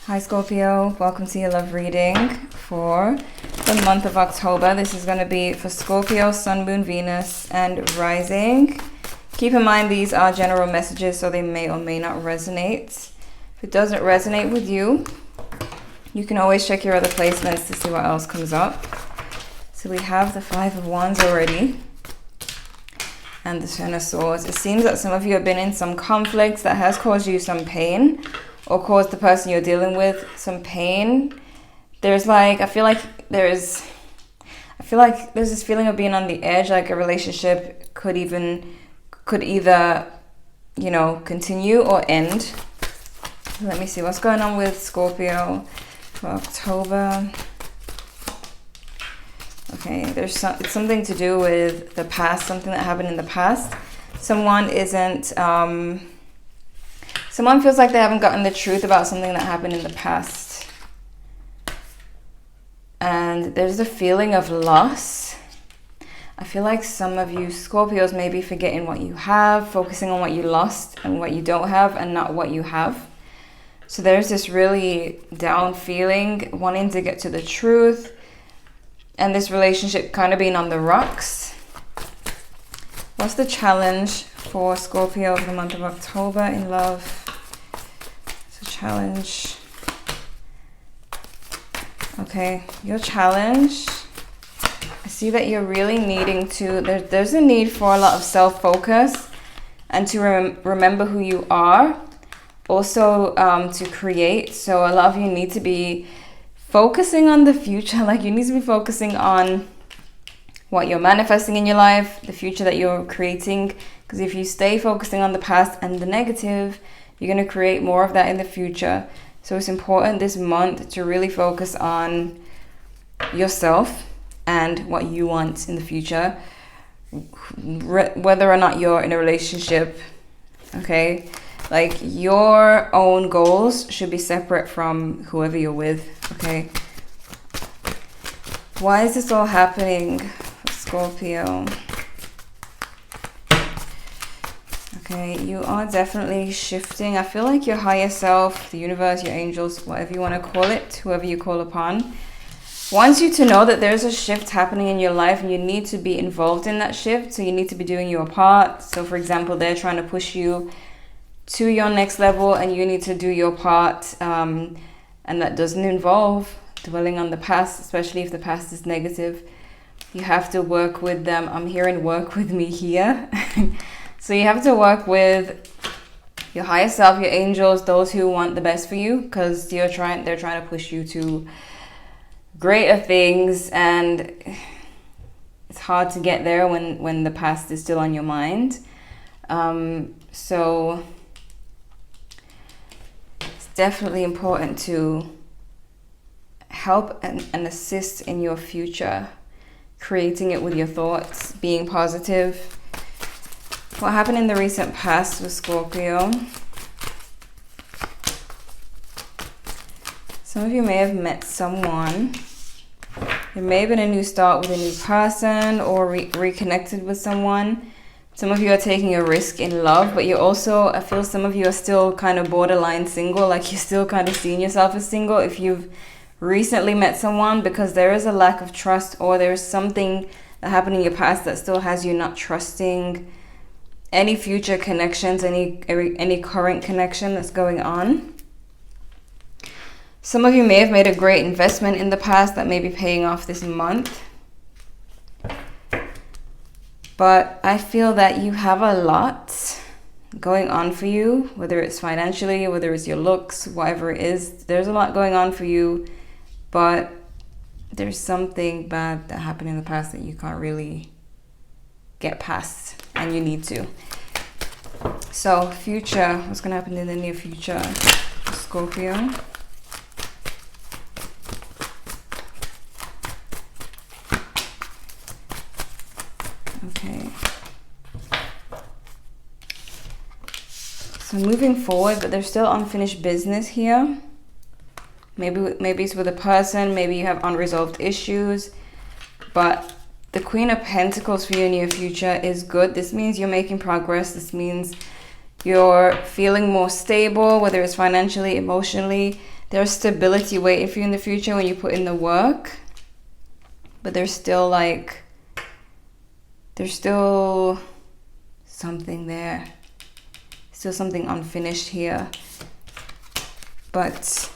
Hi Scorpio, welcome to your love reading for the month of October. This is going to be for Scorpio, Sun, Moon, Venus, and Rising. Keep in mind these are general messages, so they may or may not resonate. If it doesn't resonate with you, you can always check your other placements to see what else comes up. So we have the Five of Wands already and the Ten of Swords. It seems that some of you have been in some conflicts that has caused you some pain, or caused the person you're dealing with some pain. There's like, I feel like there's this feeling of being on the edge, like a relationship could either, you know, continue or end. Let me see what's going on with Scorpio for October. Okay, it's something to do with the past, something that happened in the past. Someone feels like they haven't gotten the truth about something that happened in the past. And there's a feeling of loss. I feel like some of you Scorpios may be forgetting what you have, focusing on what you lost and what you don't have and not what you have. So there's this really down feeling, wanting to get to the truth, and this relationship kind of being on the rocks. What's the challenge for Scorpio for the month of October in love? Challenge. Okay, your challenge. I see that you're really needing to, there's a need for a lot of self-focus and to remember who you are. Also to create. So a lot of you need to be focusing on the future. Like you need to be focusing on what you're manifesting in your life, the future that you're creating. Because if you stay focusing on the past and the negative, you're going to create more of that in the future. So it's important this month to really focus on yourself and what you want in the future, whether or not you're in a relationship. Okay, like your own goals should be separate from whoever you're with. Okay, why is this all happening, Scorpio? Okay, you are definitely shifting. I feel like your higher self, the universe, your angels, whatever you want to call it, whoever you call upon, wants you to know that there's a shift happening in your life and you need to be involved in that shift. So you need to be doing your part. So for example, they're trying to push you to your next level and you need to do your part. And that doesn't involve dwelling on the past, especially if the past is negative. You have to work with them. I'm hearing work with me here. So you have to work with your higher self, your angels, those who want the best for you, because they're trying to push you to greater things, and it's hard to get there when the past is still on your mind. So it's definitely important to help and assist in your future, creating it with your thoughts, being positive. What happened in the recent past with Scorpio? Some of you may have met someone. There may have been a new start with a new person or reconnected with someone. Some of you are taking a risk in love, but you're also, I feel some of you are still kind of borderline single, like you're still kind of seeing yourself as single if you've recently met someone, because there is a lack of trust, or there is something that happened in your past that still has you not trusting any future connections, any current connection that's going on. Some of you may have made a great investment in the past that may be paying off this month. But I feel that you have a lot going on for you, whether it's financially, whether it's your looks, whatever it is. There's a lot going on for you, but there's something bad that happened in the past that you can't really get past, and you need to. So future, what's going to happen in the near future, Scorpio? Okay. So moving forward, but there's still unfinished business here. Maybe it's with a person, maybe you have unresolved issues, but the Queen of Pentacles for your near future is good. This means you're making progress. This means you're feeling more stable, whether it's financially, emotionally. There's stability waiting for you in the future when you put in the work. But there's still like, there's still something there. Still something unfinished here. But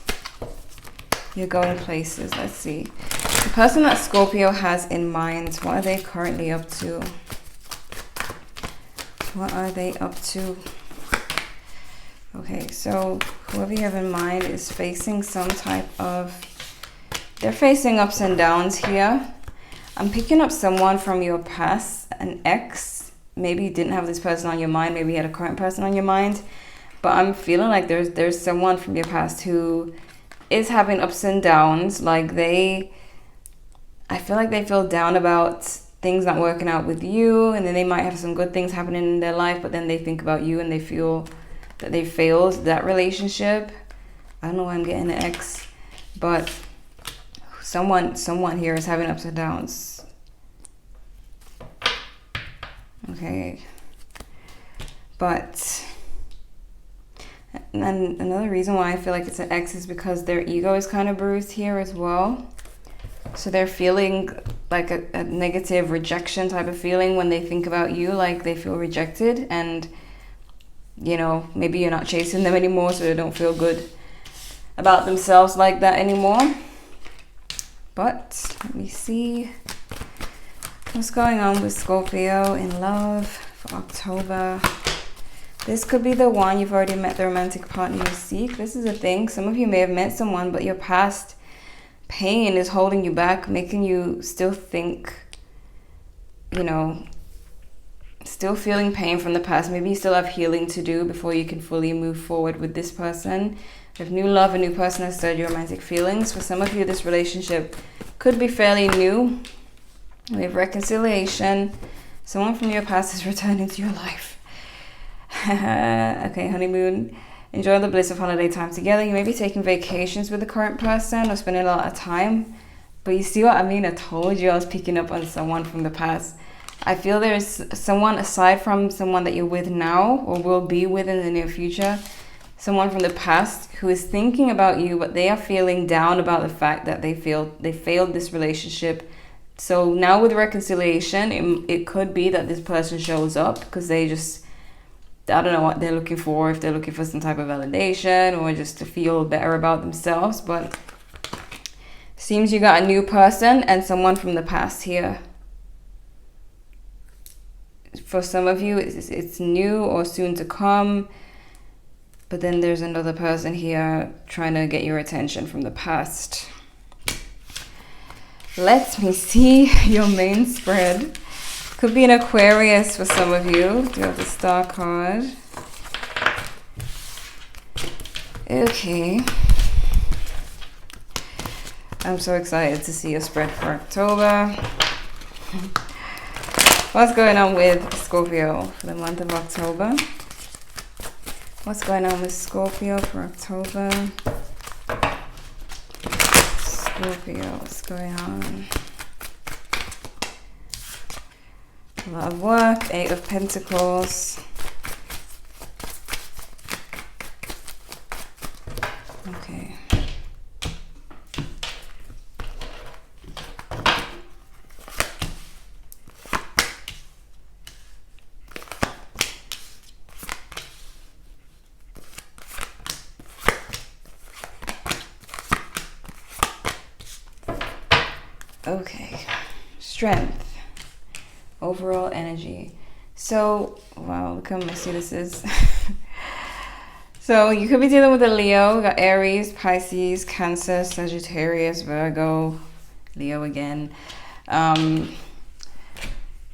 you're going places. Let's see. The person that Scorpio has in mind, what are they currently up to? What are they up to? Okay, so whoever you have in mind is facing some type of... They're facing ups and downs here. I'm picking up someone from your past, an ex. Maybe you didn't have this person on your mind. Maybe you had a current person on your mind. But I'm feeling like there's someone from your past who is having ups and downs. Like I feel like they feel down about things not working out with you. And then they might have some good things happening in their life. But then they think about you and they feel that they failed that relationship. I don't know why I'm getting an ex. But someone here is having ups and downs. Okay. But... And another reason why I feel like it's an ex is because their ego is kind of bruised here as well. So they're feeling like a negative rejection type of feeling when they think about you, like they feel rejected, and you know, maybe you're not chasing them anymore, so they don't feel good about themselves like that anymore. But let me see what's going on with Scorpio in love for October. This could be the one. You've already met the romantic partner you seek. This is a thing. Some of you may have met someone, but your past pain is holding you back, making you still think, you know, still feeling pain from the past. Maybe you still have healing to do before you can fully move forward with this person. If new love, a new person has stirred your romantic feelings. For some of you, this relationship could be fairly new. We have reconciliation. Someone from your past is returning to your life. Okay, honeymoon. Enjoy the bliss of holiday time together. You may be taking vacations with the current person or spending a lot of time. But you see what I mean? I told you I was picking up on someone from the past. I feel there's someone aside from someone that you're with now or will be with in the near future. Someone from the past who is thinking about you, but they are feeling down about the fact that they failed this relationship. So now with reconciliation, it could be that this person shows up because they just... I don't know what they're looking for, if they're looking for some type of validation or just to feel better about themselves. But seems you got a new person and someone from the past here. For some of you, it's new or soon to come. But then there's another person here trying to get your attention from the past. Let me see your main spread. Could be an Aquarius for some of you. Do you have the Star card? Okay. I'm so excited to see your spread for October. What's going on with Scorpio for the month of October? What's going on with Scorpio for October? Scorpio, what's going on? A lot of work, 8 of Pentacles. Okay. Okay. Strength. Overall energy. So, wow, look how messy this is. So, you could be dealing with a Leo. We got Aries, Pisces, Cancer, Sagittarius, Virgo, Leo again.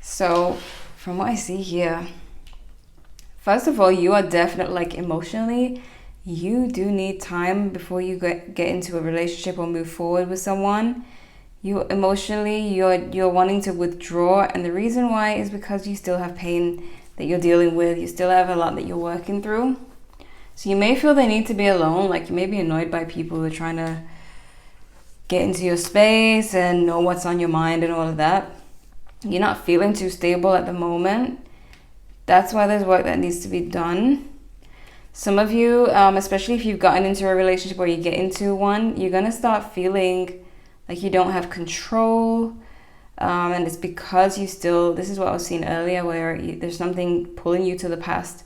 So, from what I see here, first of all, you are definitely, like, emotionally, you do need time before you get into a relationship or move forward with someone. You emotionally, you're wanting to withdraw, and the reason why is because you still have pain that you're dealing with. You still have a lot that you're working through. So you may feel the need to be alone, like you may be annoyed by people who are trying to get into your space and know what's on your mind and all of that. You're not feeling too stable at the moment. That's why there's work that needs to be done. Some of you, especially if you've gotten into a relationship or you get into one, you're going to start feeling like you don't have control. And it's because you still, this is what I was seeing earlier, where there's something pulling you to the past,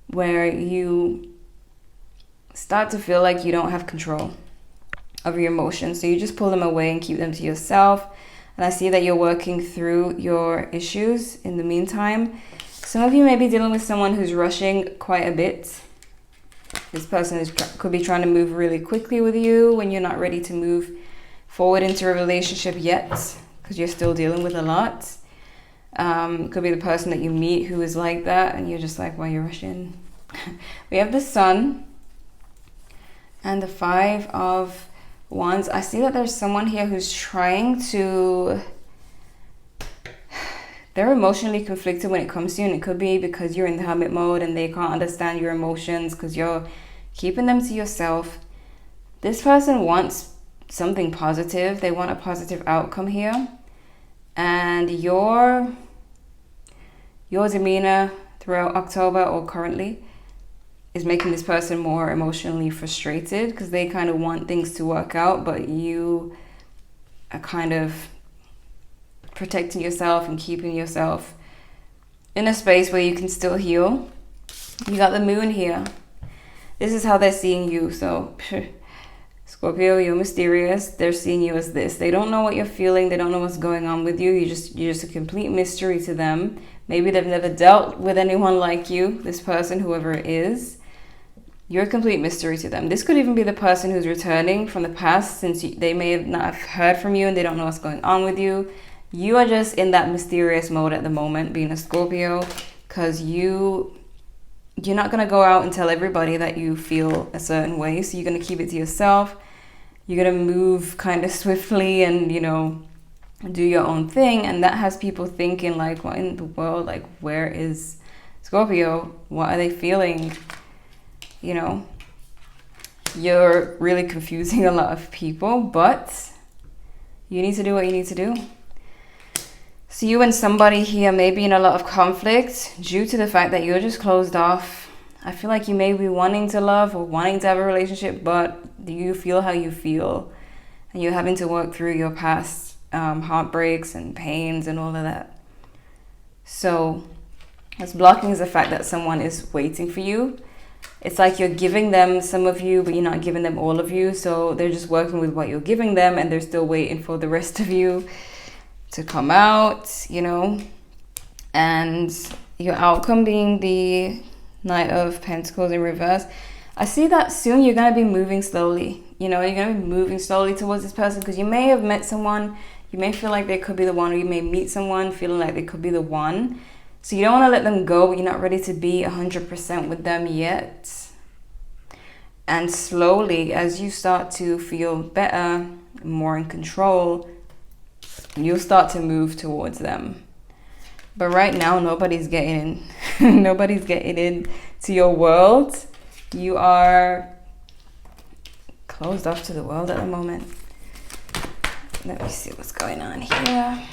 where you start to feel like you don't have control of your emotions. So you just pull them away and keep them to yourself. And I see that you're working through your issues in the meantime. Some of you may be dealing with someone who's rushing quite a bit. This person could be trying to move really quickly with you when you're not ready to move forward into a relationship yet, because you're still dealing with a lot. Could be the person that you meet who is like that, and you're just like, why are you rushing? We have the Sun and the Five of Wands. I see that there's someone here who's trying to... They're emotionally conflicted when it comes to you, and it could be because you're in the hermit mode and they can't understand your emotions because you're keeping them to yourself. This person wants something positive. They want a positive outcome here. And your demeanor throughout October or currently is making this person more emotionally frustrated, because they kind of want things to work out, but you are kind of protecting yourself and keeping yourself in a space where you can still heal. You got the Moon here. This is how they're seeing you. So Scorpio, you're mysterious. They're seeing you as this. They don't know what you're feeling. They don't know what's going on with you. You're just a complete mystery to them. Maybe they've never dealt with anyone like you, this person, whoever it is. You're a complete mystery to them. This could even be the person who's returning from the past, since they may have not heard from you and they don't know what's going on with you. You are just in that mysterious mode at the moment, being a Scorpio, because you're not going to go out and tell everybody that you feel a certain way. So you're going to keep it to yourself. You're going to move kind of swiftly and, do your own thing. And that has people thinking like, what in the world? Like, where is Scorpio? What are they feeling? You're really confusing a lot of people, but you need to do what you need to do. So you and somebody here may be in a lot of conflict due to the fact that you're just closed off. I feel like you may be wanting to love or wanting to have a relationship, but you feel how you feel. And you're having to work through your past heartbreaks and pains and all of that. So what's blocking is the fact that someone is waiting for you. It's like you're giving them some of you, but you're not giving them all of you. So they're just working with what you're giving them, and they're still waiting for the rest of you to come out, and your outcome being the Knight of Pentacles in reverse. I see that soon you're going to be moving slowly. You're going to be moving slowly towards this person, because you may have met someone, you may feel like they could be the one, or you may meet someone feeling like they could be the one. So you don't want to let them go, but you're not ready to be 100% with them yet. And slowly, as you start to feel better, more in control, you'll start to move towards them. But right now, nobody's getting in. Nobody's getting in to your world. You are closed off to the world at the moment. Let me see what's going on here.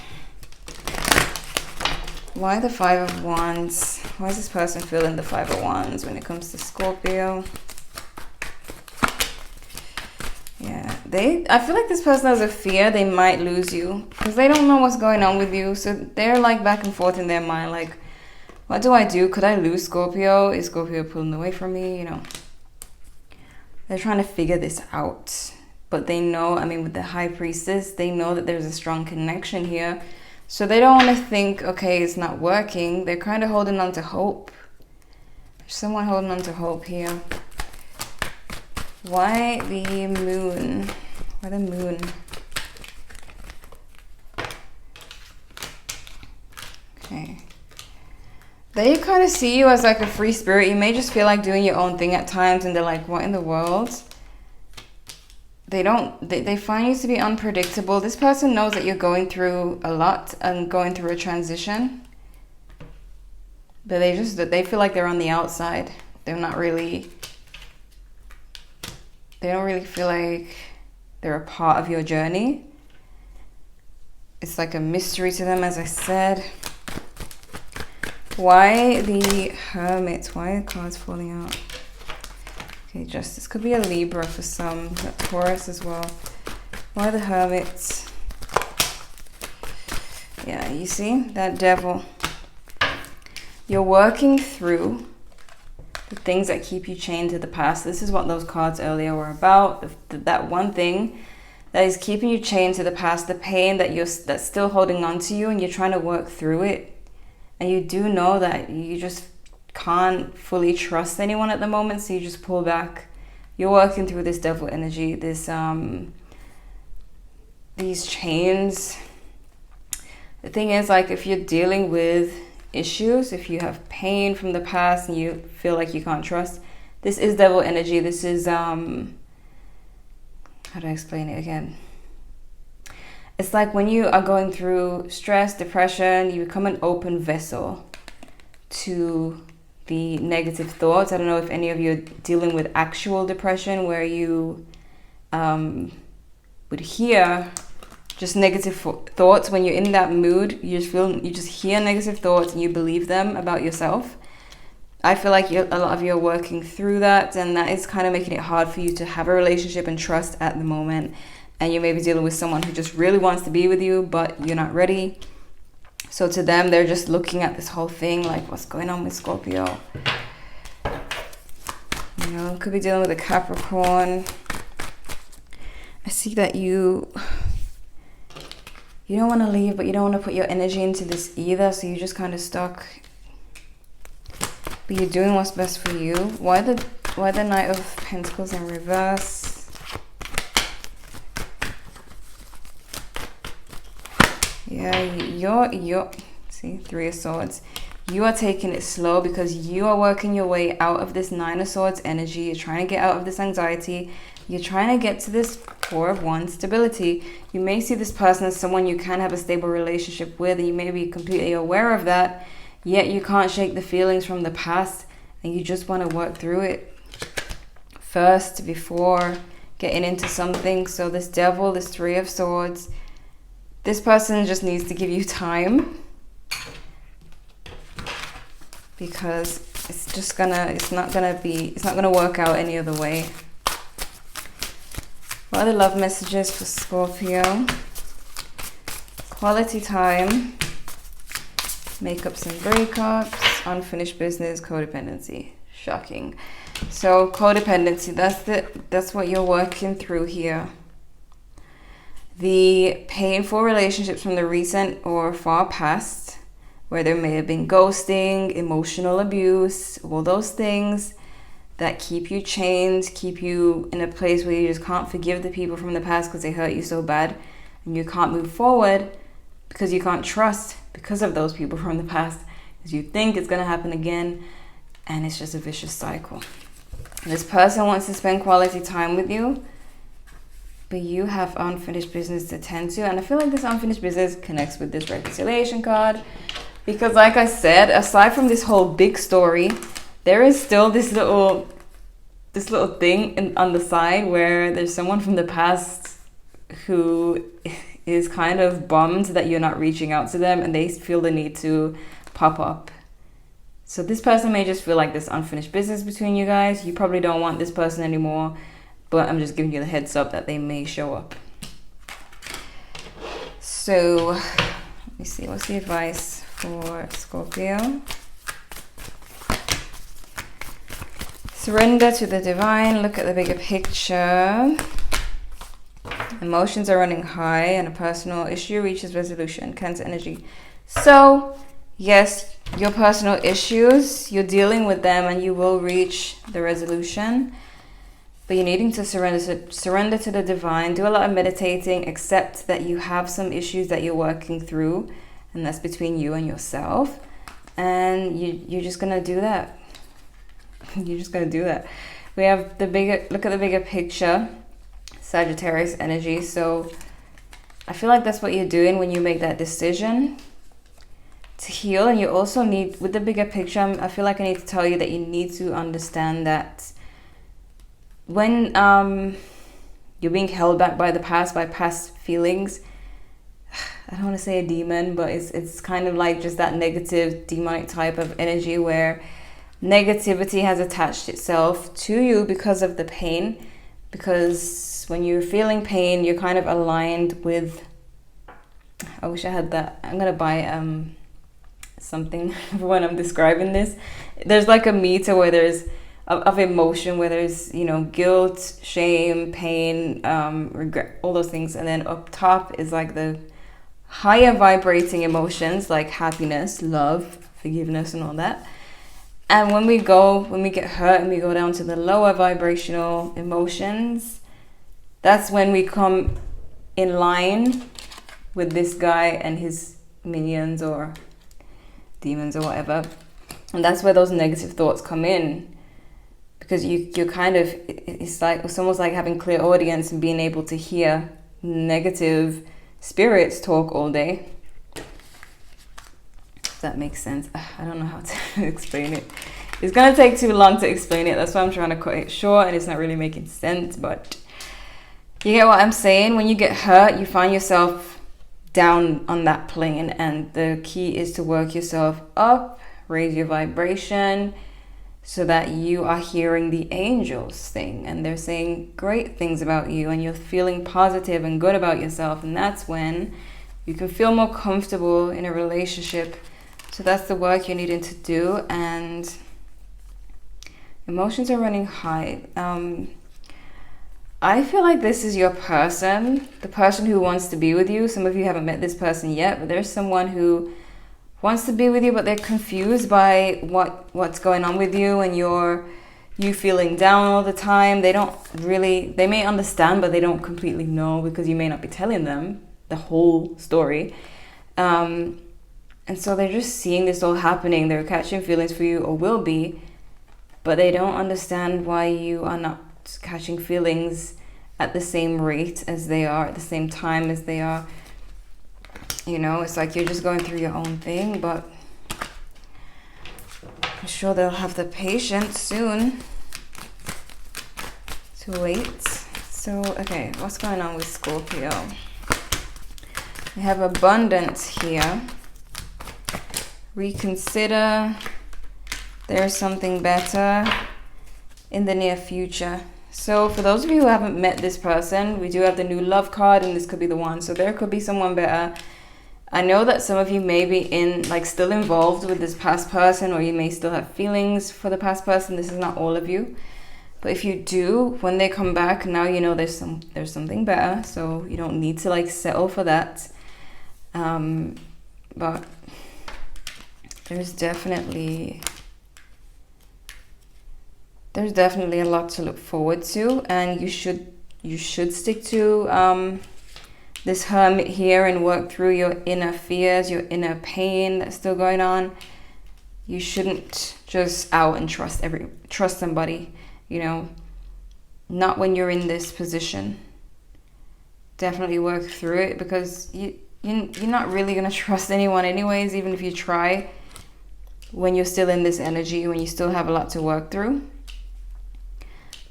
Why the Five of Wands? Why is this person feeling the Five of Wands when it comes to Scorpio? Yeah, I feel like this person has a fear they might lose you, because they don't know what's going on with you. So they're like back and forth in their mind, like, what do I do? Could I lose Scorpio? Is Scorpio pulling away from me? They're trying to figure this out. But they know, with the High Priestess, they know that there's a strong connection here. So they don't want to think, okay, it's not working. They're kind of holding on to hope. There's someone holding on to hope here. Why the Moon? Why the Moon? Okay. They kind of see you as like a free spirit. You may just feel like doing your own thing at times, and they're like, what in the world? They find you to be unpredictable. This person knows that you're going through a lot and going through a transition. But they feel like they're on the outside. They don't really feel like they're a part of your journey. It's like a mystery to them, as I said. Why the Hermit? Why are the cards falling out? Okay, Justice could be a Libra for some, but Taurus as well. Why the Hermit? Yeah, you see that Devil. You're working through the things that keep you chained to the past. This is what those cards earlier were about. That one thing that is keeping you chained to the past, the pain that's still holding on to you, and you're trying to work through it. And you do know that you just can't fully trust anyone at the moment, so you just pull back. You're working through this Devil energy, these chains. The thing is, like, if you're dealing with issues, if you have pain from the past and you feel like you can't trust, this is Devil energy. This is how do I explain it again? It's like when you are going through stress, depression, you become an open vessel to the negative thoughts. I don't know if any of you are dealing with actual depression, where you would hear just negative thoughts. When you're in that mood, you just hear negative thoughts and you believe them about yourself. I feel like a lot of you are working through that, and that is kind of making it hard for you to have a relationship and trust at the moment. And you may be dealing with someone who just really wants to be with you, but you're not ready. So to them, they're just looking at this whole thing like, what's going on with Scorpio? You know, could be dealing with a Capricorn. I see that you don't want to leave, but you don't want to put your energy into this either, so you're just kind of stuck. But you're doing what's best for you. Why the Knight of Pentacles in reverse? Yeah, you're see, Three of Swords. You are taking it slow because you are working your way out of this Nine of Swords energy. You're trying to get out of this anxiety. You're trying to get to this Four of Wands stability. You may see this person as someone you can have a stable relationship with, and you may be completely aware of that, yet you can't shake the feelings from the past, and you just want to work through it first before getting into something. So this Devil, this Three of Swords, this person just needs to give you time, because it's not gonna work out any other way. What are the love messages for Scorpio? Quality time, makeups and breakups, unfinished business, codependency. Shocking. So codependency, that's what you're working through here. The painful relationships from the recent or far past, where there may have been ghosting, emotional abuse, all those things that keep you chained, keep you in a place where you just can't forgive the people from the past because they hurt you so bad, and you can't move forward because you can't trust because of those people from the past, because you think it's going to happen again, and it's just a vicious cycle. This person wants to spend quality time with you, but you have unfinished business to tend to, and I feel like this unfinished business connects with this reconciliation card, because like I said, aside from this whole big story, there is still this little thing on the side where there's someone from the past who is kind of bummed that you're not reaching out to them, and they feel the need to pop up. So this person may just feel like there's unfinished business between you guys. You probably don't want this person anymore, but I'm just giving you the heads up that they may show up. So let me see, what's the advice for Scorpio? Surrender to the divine. Look at the bigger picture. Emotions are running high and a personal issue reaches resolution. Cancer energy. So yes, your personal issues, you're dealing with them and you will reach the resolution, but you're needing to surrender to the divine. Do a lot of meditating. Accept that you have some issues that you're working through, and that's between you and yourself, and you're just gonna do that. You're just gonna do that. We have look at the bigger picture, Sagittarius energy. So I feel like that's what you're doing when you make that decision to heal. And you also need, with the bigger picture, I feel like I need to tell you that you need to understand that when you're being held back by the past, by past feelings, I don't want to say a demon, but it's kind of like just that negative demonic type of energy where negativity has attached itself to you because of the pain. Because when you're feeling pain, you're kind of aligned with, I wish I had that. I'm gonna buy something for when I'm describing this. There's like a meter where there's of emotion, where there's, you know, guilt, shame, pain, regret, all those things, and then up top is like the higher vibrating emotions like happiness, love, forgiveness, and all that. And when we get hurt and we go down to the lower vibrational emotions, that's when we come in line with this guy and his minions or demons or whatever. And that's where those negative thoughts come in. Because you're kind of, it's almost like having clear audience and being able to hear negative spirits talk all day. If that makes sense. I don't know how to explain it. It's going to take too long to explain it. That's why I'm trying to cut it short, and it's not really making sense. But you get what I'm saying? When you get hurt, you find yourself down on that plane, and the key is to work yourself up, raise your vibration, so that you are hearing the angels sing, and they're saying great things about you, and you're feeling positive and good about yourself. And that's when you can feel more comfortable in a relationship. So that's the work you're needing to do. And emotions are running high. I feel like this is your person, the person who wants to be with you. Some of you haven't met this person yet, but there's someone who wants to be with you, but they're confused by what's going on with you, and you feeling down all the time. They may understand, but they don't completely know, because you may not be telling them the whole story. And so they're just seeing this all happening. They're catching feelings for you, or will be, but they don't understand why you are not catching feelings at the same rate as they are, at the same time as they are. You know, it's like you're just going through your own thing, but I'm sure they'll have the patience soon to wait. So, okay, what's going on with Scorpio? We have abundance here. Reconsider. There's something better in the near future. So for those of you who haven't met this person, we do have the new love card, and this could be the one. So there could be someone better. I know that some of you may be still involved with this past person, or you may still have feelings for the past person. This is not all of you. But if you do, when they come back, now you know there's something better. So you don't need to settle for that. But there's definitely a lot to look forward to, and you should stick to this hermit here and work through your inner fears, your inner pain that's still going on. You shouldn't just out and trust somebody, you know, not when you're in this position. Definitely work through it, because you're not really going to trust anyone anyways, even if you try, when you're still in this energy, when you still have a lot to work through.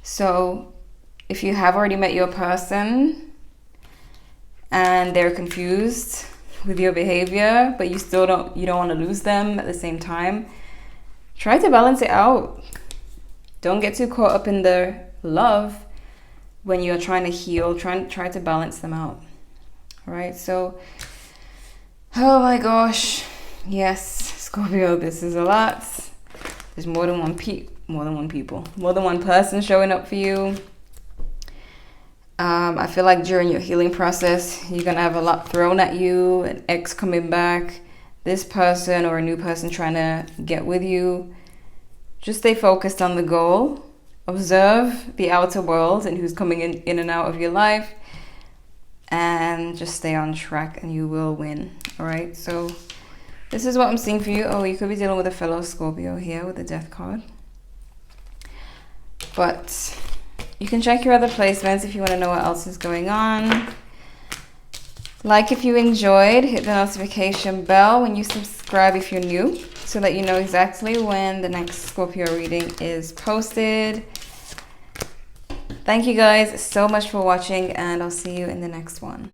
So if you have already met your person and they're confused with your behavior, but you don't want to lose them at the same time, try to balance it out. Don't get too caught up in the love when you're trying to heal. Try to balance them out. All right, so, oh my gosh, yes, Scorpio, this is a lot. There's more than one person showing up for you. I feel like during your healing process, you're going to have a lot thrown at you, an ex coming back, this person or a new person trying to get with you. Just stay focused on the goal. Observe the outer world and who's coming in and out of your life. And just stay on track and you will win. All right, so this is what I'm seeing for you. Oh, you could be dealing with a fellow Scorpio here with the Death card. But you can check your other placements if you want to know what else is going on. Like if you enjoyed, hit the notification bell when you subscribe if you're new, so that you know exactly when the next Scorpio reading is posted. Thank you guys so much for watching, and I'll see you in the next one.